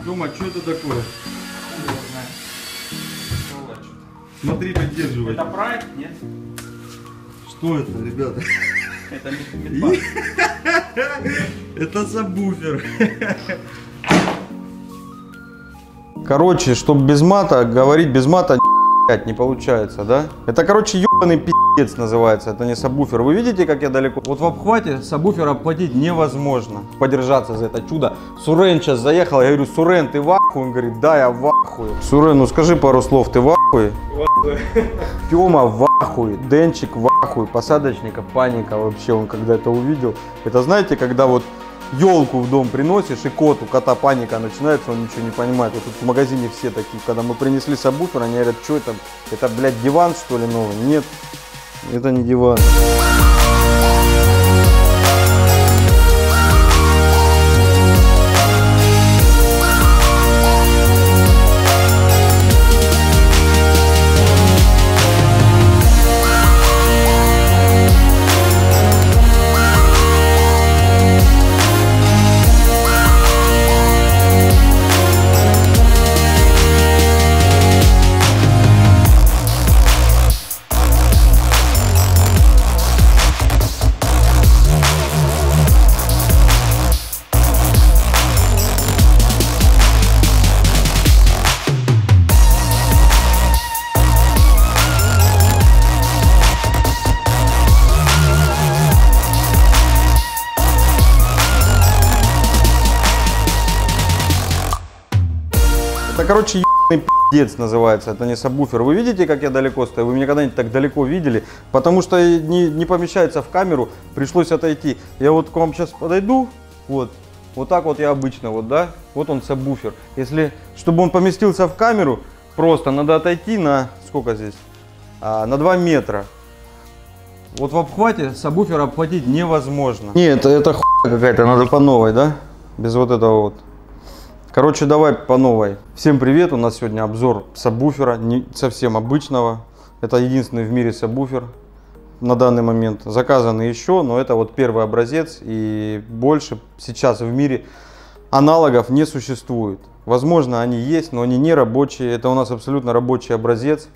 Тёма, что это такое? Смотри, поддерживай. Это прайд, нет? Что это, ребята? Это медпак. Это сабвуфер. Короче, чтобы без мата, говорить без мата не получается, да? Это, короче, ебаный пиздец называется, это не сабвуфер. Вы видите, как я далеко? Вот в обхвате сабвуфер обхватить невозможно. Подержаться за это чудо. Сурен сейчас заехал, я говорю: Сурен, ты в ахуе? Он говорит: да, я в ахуе. Сурен, ну скажи пару слов, ты в ахуе? Тёма в ахуе, Денчик в ахуе, посадочника паника вообще, он когда это увидел. Это знаете, когда вот елку в дом приносишь, и кот, у кота паника начинается, он ничего не понимает. Вот тут в магазине все такие, когда мы принесли сабвуфер, они говорят: что это, блядь, диван что ли новый? Нет, это не диван. Это, короче, ебаный пиздец называется, это не сабвуфер. Вы видите, как я далеко стою? Вы меня когда-нибудь так далеко видели? Потому что не помещается в камеру, пришлось отойти. Я вот к вам сейчас подойду, вот так вот я обычно, вот, да? Вот он сабвуфер. Чтобы он поместился в камеру, просто надо отойти на, сколько здесь? На 2 метра. Вот в обхвате сабвуфер обхватить невозможно. Нет, это хуйня какая-то, надо по новой, да? Без вот этого вот. Короче, давай по новой. Всем привет, у нас сегодня обзор сабвуфера, не совсем обычного. Это единственный в мире сабвуфер на данный момент. Заказаны еще, но это вот первый образец, и больше сейчас в мире аналогов не существует. Возможно, они есть, но они не рабочие. Это у нас абсолютно рабочий образец.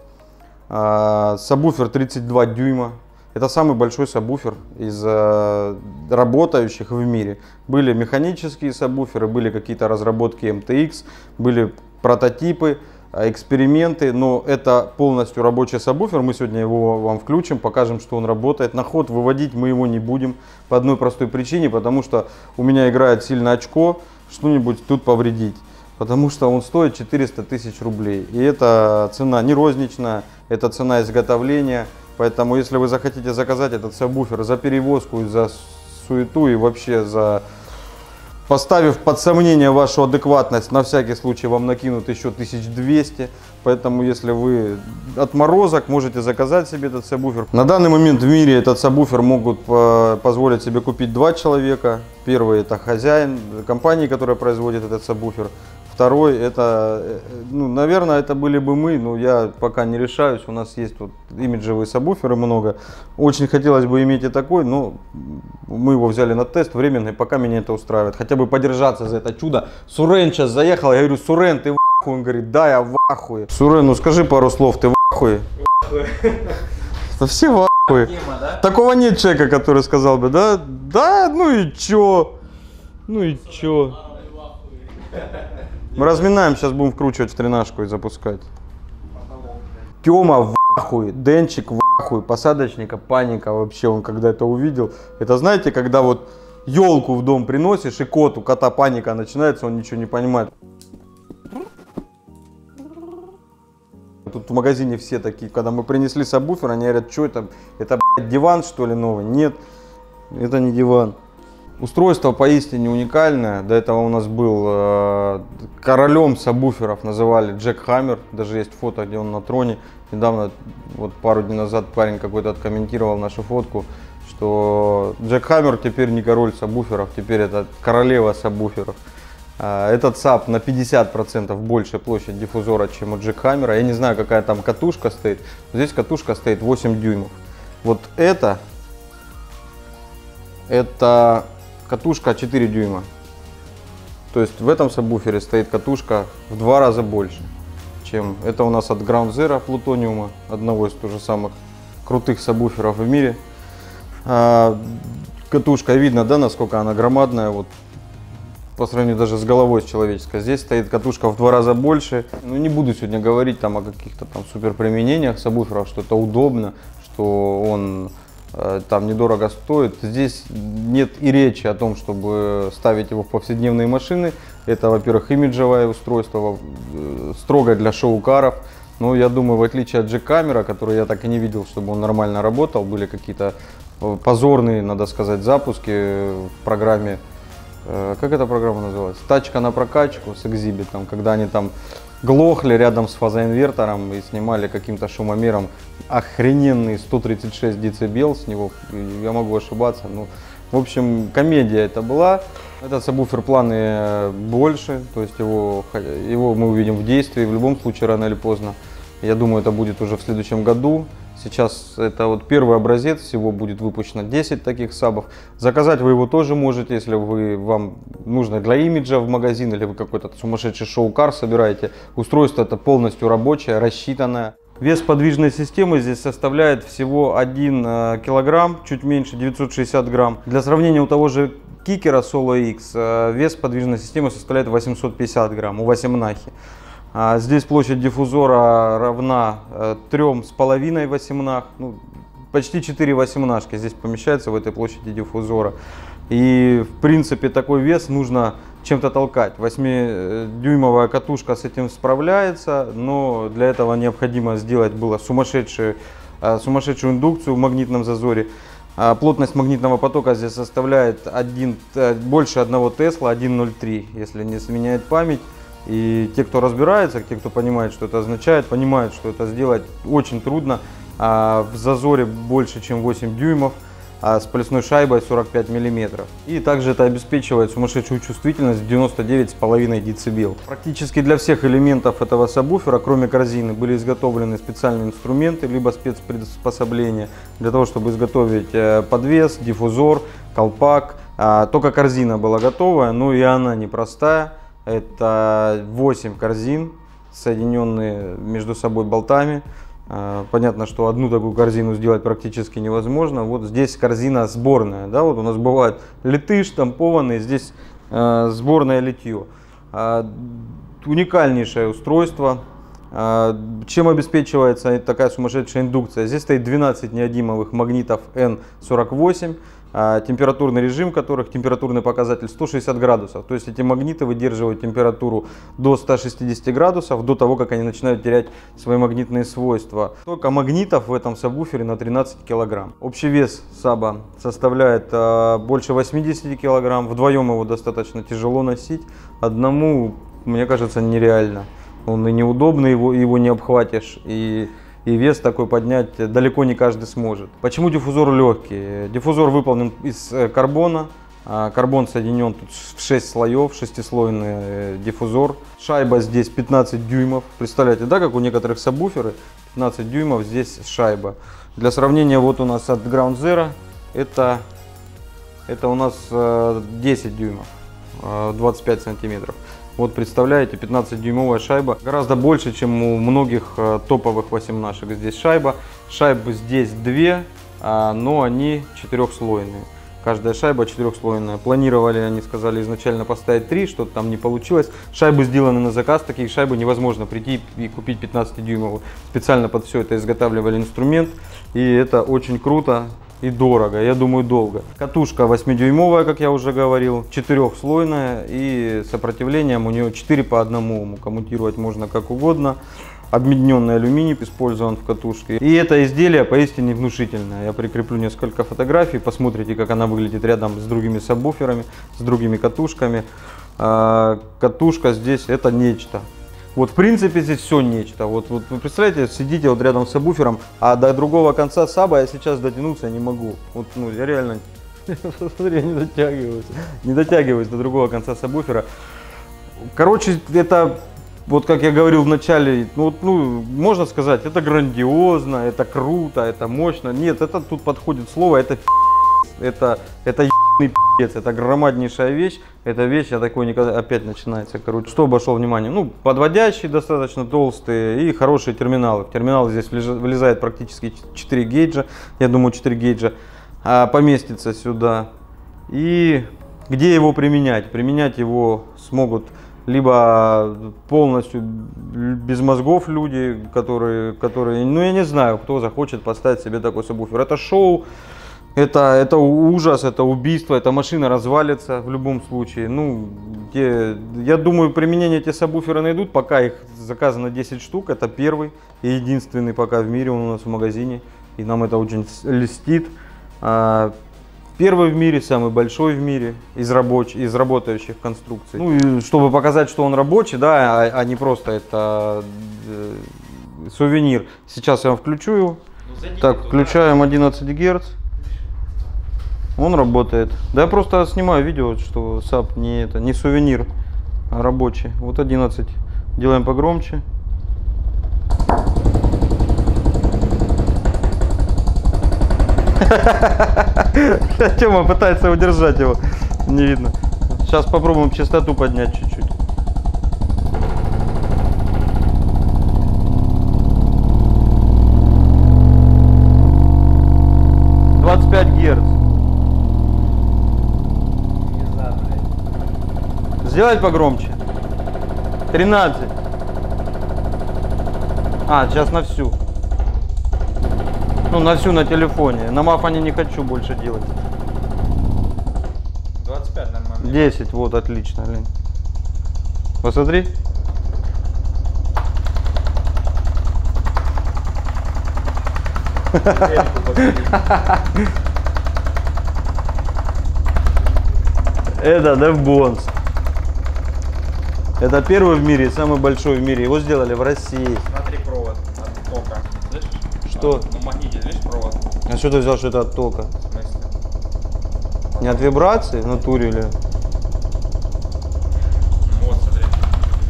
Сабвуфер 32 дюйма. Это самый большой сабвуфер из работающих в мире. Были механические сабвуферы, были какие-то разработки MTX, были прототипы, эксперименты, но это полностью рабочий сабвуфер. Мы сегодня его вам включим, покажем, что он работает. На ход выводить мы его не будем по одной простой причине, потому что у меня играет сильно очко, что-нибудь тут повредить. Потому что он стоит 400 тысяч рублей. И это цена не розничная, это цена изготовления. Поэтому, если вы захотите заказать этот сабвуфер за перевозку, за суету и вообще поставив под сомнение вашу адекватность, на всякий случай вам накинут еще 1200. Поэтому, если вы отморозок, можете заказать себе этот сабвуфер. На данный момент в мире этот сабвуфер могут позволить себе купить 2 человека. Первый — это хозяин компании, которая производит этот сабвуфер. Второй — это, ну, наверное, это были бы мы, но я пока не решаюсь. У нас есть вот имиджевые сабвуферы много. Очень хотелось бы иметь и такой, но мы его взяли на тест временный, пока меня это устраивает. Хотя бы подержаться за это чудо. Сурен сейчас заехал, я говорю: Сурен, ты в ахуе? Он говорит: да, я в ахуе. Сурен, ну скажи пару слов, ты в ахуе? Да все в ахуе. Такого нет человека, который сказал бы: да, ну и чё? Ну и чё? Мы разминаем, сейчас будем вкручивать в тренажку и запускать. Тёма в ахуе, Денчик в ахуе, посадочника паника вообще, он когда это увидел. Это знаете, когда вот елку в дом приносишь, и кот, у кота паника начинается, он ничего не понимает. Тут в магазине все такие, когда мы принесли сабвуфер, они говорят: что это, блядь, диван что ли новый? Нет, это не диван. Устройство поистине уникальное. До этого у нас был королем сабвуферов, называли Джек Хаммер. Даже есть фото, где он на троне. Недавно, вот пару дней назад, парень какой-то откомментировал нашу фотку, что Джек Хаммер теперь не король сабвуферов, теперь это королева сабвуферов. Этот саб на 50% больше площадь диффузора, чем у Джек Хаммера. Я не знаю, какая там катушка стоит. Здесь катушка стоит 8 дюймов. Вот это катушка 4 дюйма. То есть в этом сабвуфере стоит катушка в 2 раза больше, чем это у нас от Ground Zero Plutonium, одного из тоже самых крутых сабвуферов в мире. Катушка, видно, да, насколько она громадная, вот по сравнению даже с головой человеческой. Здесь стоит катушка в 2 раза больше. Ну, не буду сегодня говорить там о каких-то там супер применениях сабвуферов, что это удобно, что он там недорого стоит. Здесь нет и речи о том, чтобы ставить его в повседневные машины. Это, во-первых, имиджевое устройство, строго для шоу-каров. Но я думаю, в отличие от G-камера, который я так и не видел, чтобы он нормально работал, были какие-то позорные, надо сказать, запуски в программе, как эта программа называлась? Тачка на прокачку с экзибитом, когда они там глохли рядом с фазоинвертором и снимали каким-то шумомером охрененный 136 дБ с него. Я могу ошибаться, но в общем комедия это была. Этот сабвуфер планы больше, то есть его мы увидим в действии в любом случае рано или поздно. Я думаю, это будет уже в следующем году. Сейчас это вот первый образец, всего будет выпущено 10 таких сабов. Заказать вы его тоже можете, если вам нужно для имиджа в магазин или вы какой-то сумасшедший шоу-кар собираете. Устройство это полностью рабочее, рассчитанное. Вес подвижной системы здесь составляет всего 1 килограмм, чуть меньше, 960 грамм. Для сравнения, у того же Кикера Solo X вес подвижной системы составляет 850 грамм у Восемнахи. Здесь площадь диффузора равна 3,5 восемнах, ну, почти 4 восемнашки здесь помещается в этой площади диффузора. И в принципе такой вес нужно чем-то толкать. 8-дюймовая катушка с этим справляется, но для этого необходимо сделать было сумасшедшую индукцию в магнитном зазоре. Плотность магнитного потока здесь составляет больше 1 Тесла, 1,03, если не изменяет память. И те, кто разбирается, те, кто понимает, что это означает, понимают, что это сделать очень трудно. В зазоре больше, чем 8 дюймов, с полисной шайбой 45 мм. И также это обеспечивает сумасшедшую чувствительность 99,5 дБ. Практически для всех элементов этого сабвуфера, кроме корзины, были изготовлены специальные инструменты, либо спецприспособления для того, чтобы изготовить подвес, диффузор, колпак. Только корзина была готовая, но и она непростая. Это 8 корзин, соединенные между собой болтами. Понятно, что одну такую корзину сделать практически невозможно. Вот здесь корзина сборная. Да? Вот у нас бывает литы штампованные, здесь сборное литье. Уникальнейшее устройство. Чем обеспечивается такая сумасшедшая индукция? Здесь стоит 12 неодимовых магнитов N48. Температурный режим которых, температурный показатель 160 градусов. То есть эти магниты выдерживают температуру до 160 градусов, до того, как они начинают терять свои магнитные свойства. Только магнитов в этом сабвуфере на 13 килограмм. Общий вес саба составляет больше 80 килограмм. Вдвоем его достаточно тяжело носить. Одному, мне кажется, нереально. Он и неудобный, его не обхватишь. И вес такой поднять далеко не каждый сможет. Почему диффузор легкий? Диффузор выполнен из карбона. Карбон соединен тут в 6 слоев, 6-слойный диффузор. Шайба здесь 15 дюймов. Представляете, да, как у некоторых сабвуферы 15 дюймов, здесь шайба. Для сравнения, вот у нас от Ground Zero это у нас 10 дюймов, 25 сантиметров. Вот представляете, 15-дюймовая шайба, гораздо больше, чем у многих топовых восемнашек. Здесь шайба, шайбы здесь 2, но они 4-слойные. Каждая шайба 4-слойная. Планировали, они сказали, изначально поставить 3, что-то там не получилось. Шайбы сделаны на заказ, такие шайбы невозможно прийти и купить 15-дюймовую. Специально под все это изготавливали инструмент, и это очень круто. И дорого, я думаю, долго. Катушка 8-дюймовая, как я уже говорил, 4-слойная, и сопротивлением у нее 4 по 1. Коммутировать можно как угодно. Обмедненный алюминий использован в катушке. И это изделие поистине внушительное. Я прикреплю несколько фотографий, посмотрите, как она выглядит рядом с другими сабвуферами, с другими катушками. Катушка здесь это нечто. Вот в принципе здесь все нечто. Вот вы представляете, сидите вот рядом с сабвуфером, а до другого конца саба я сейчас дотянуться не могу. Вот, ну, я реально, смотри, я не дотягиваюсь до другого конца сабвуфера. Короче, это, вот как я говорил в начале, ну, можно сказать, это грандиозно, это круто, это мощно. Нет, это тут подходит слово, это это ебаный пиздец, это громаднейшая вещь. Эта вещь, я такой никогда, опять начинается, короче. Что обошел внимание? Ну, подводящие достаточно толстые и хорошие терминалы. В терминал здесь влезает практически 4 гейджа, я думаю 4 гейджа поместится сюда. И где его применять? Применять его смогут либо полностью без мозгов люди, которые, ну я не знаю, кто захочет поставить себе такой сабвуфер. Это шоу, это ужас, это убийство, эта машина развалится в любом случае. Ну, я думаю, применение эти сабвуферы найдут, пока их заказано 10 штук, это первый и единственный пока в мире, он у нас в магазине, и нам это очень льстит. Первый в мире, самый большой в мире из работающих конструкций. Ну и чтобы показать, что он рабочий, да, а не просто это сувенир. Сейчас я вам включу его. Так, включаем 11 Гц. Он работает. Да я просто снимаю видео, что САП не сувенир, а рабочий. Вот 11. Делаем погромче. Тёма пытается удержать его, не видно. Сейчас попробуем частоту поднять чуть-чуть. Гц. Сделать погромче. 13. Сейчас на всю. Ну, на всю на телефоне. На мафоне не хочу больше делать. 25 нормально. 10, вот, отлично, Лень. Посмотри. Это DevBones. Это первый в мире, самый большой в мире. Его сделали в России. Смотри провод от тока. Слышишь? Что? На магните, видишь провод? А что ты взял, что это от тока? В смысле? Не от вибрации в натуре или? Вот, смотри.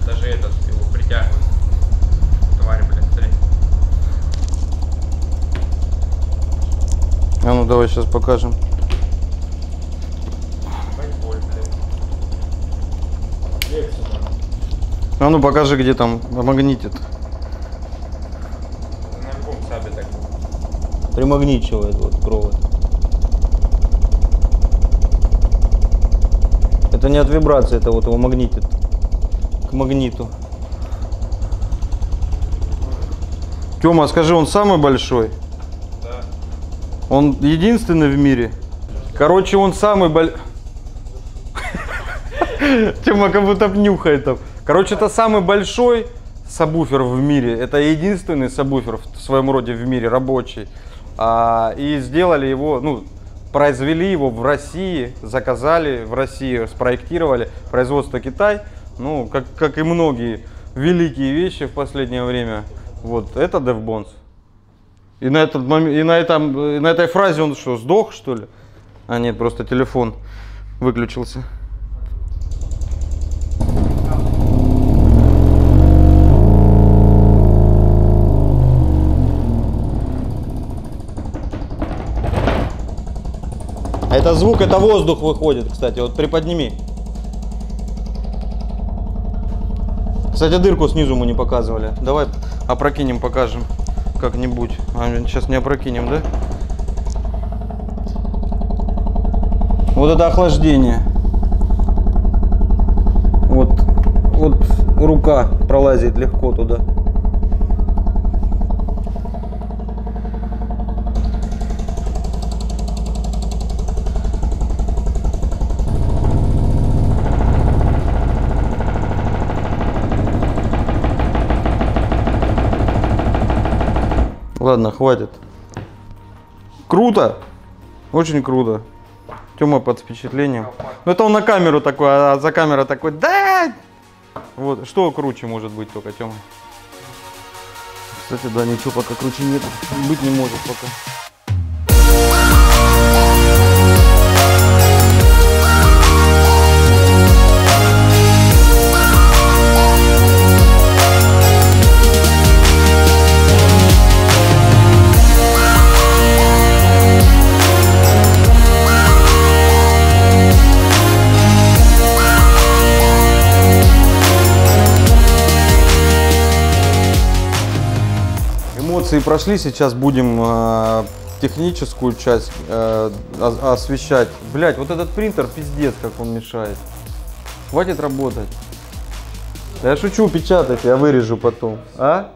Даже этот его притягивает. Тварь, блин, смотри. А ну давай сейчас покажем. Боль, блин. А ну покажи, где там магнитит. На любом сабе так. Примагничивает вот провод. Это не от вибрации, это вот его магнитит к магниту. Тёма, скажи, он самый большой? Да. Он единственный в мире? Короче, он самый большой. Тёма как будто нюхает там. Короче, это самый большой сабвуфер в мире. Это единственный сабвуфер в своем роде в мире, рабочий. И сделали его, ну, произвели его в России, заказали в России, спроектировали. Производство Китай. Ну, как и многие великие вещи в последнее время. Вот, это DevBones. И на этот момент, и на этой фразе он что, сдох, что ли? А нет, просто телефон выключился. А это звук, это воздух выходит, кстати. Вот приподними. Кстати, дырку снизу мы не показывали. Давай опрокинем, покажем как-нибудь. Сейчас не опрокинем, да? Вот это охлаждение. Вот рука пролазит легко туда. Ладно, хватит. Круто. Очень круто. Тёма под впечатлением. Ну это он на камеру такой, а за камерой такой, да! Вот, что круче может быть только, Тёма? Кстати, да, ничего пока круче нет. Быть не может пока. эмоции прошли, сейчас будем техническую часть освещать. Блять, вот этот принтер пиздец, как он мешает. Хватит работать. Да я шучу, печатать, я вырежу потом. А?